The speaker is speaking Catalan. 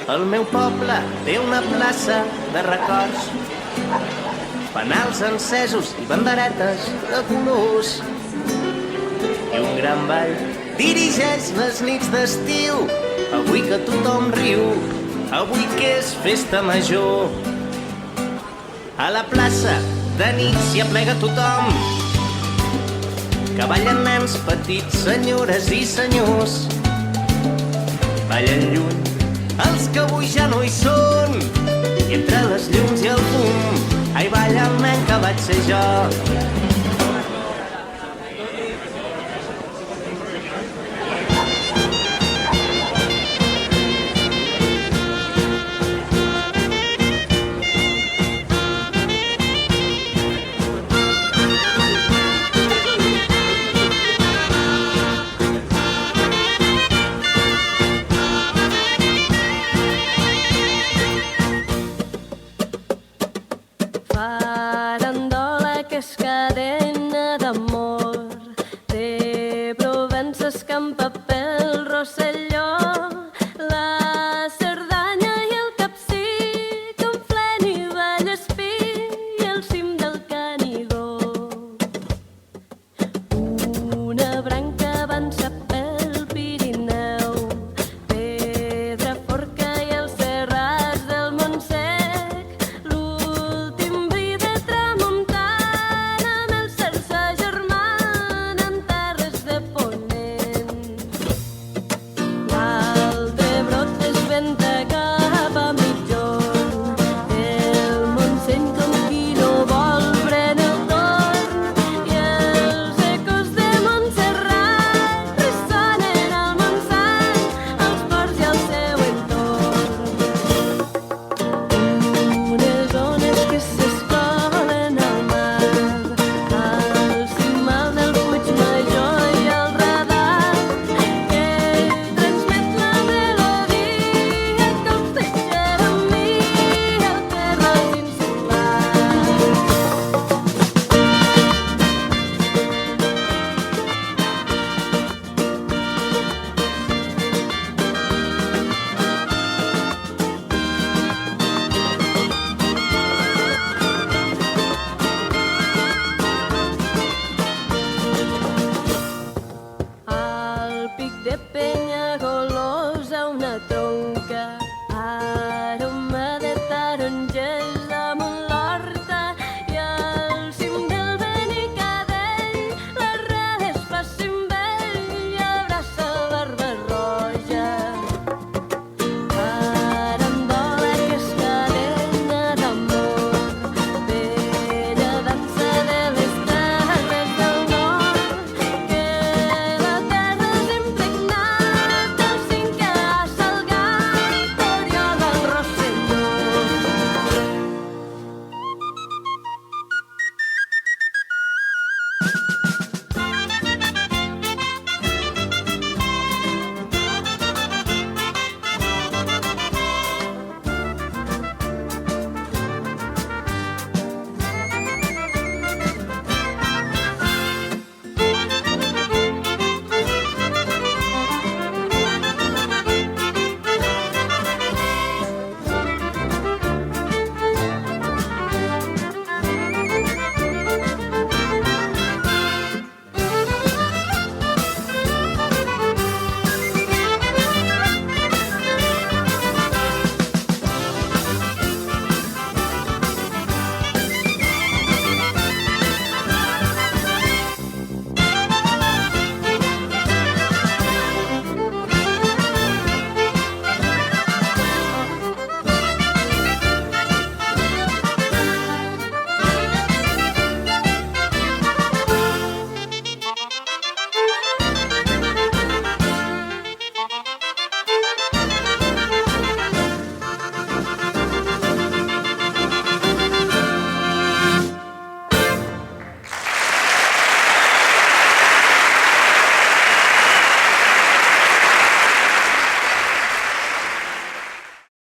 El meu poble té una plaça de records, fanals encesos i banderetes de colors. I un gran ball dirigeix les nits d'estiu, avui que tothom riu, avui que és festa major. A la plaça de nit s'hi aplega tothom, que ballen nens petits, senyores i senyors. Ballen lluny els que avui ja no hi són, i entre les llums i el fum, ai, balla el nen que vaig ser jo. Farandola que és cadena d'amor, té Provença, escampa pel Rosselló, la Cerdanya i el Capcir, Conflent i Vallespí i el cim del Canigó. Una branca avança pel Pirineu, Pedraforca i els Serrats del Montsec, l'últim bri de tramuntana amb el cel s'agermana en terres de ponent. L'altre brot es venta cap a mitjorn, el Montseny com qui no vol pren el torn, i els ecos de Montserrat ressonen al Montsant, als ports i al seu entorn. Unes ones que s'escolen al mar, al cimal del Puigmajor i al radar, que transmet la melodia que el fetge amb mi al terrat insular. Al pic de Penyagolosa una tronca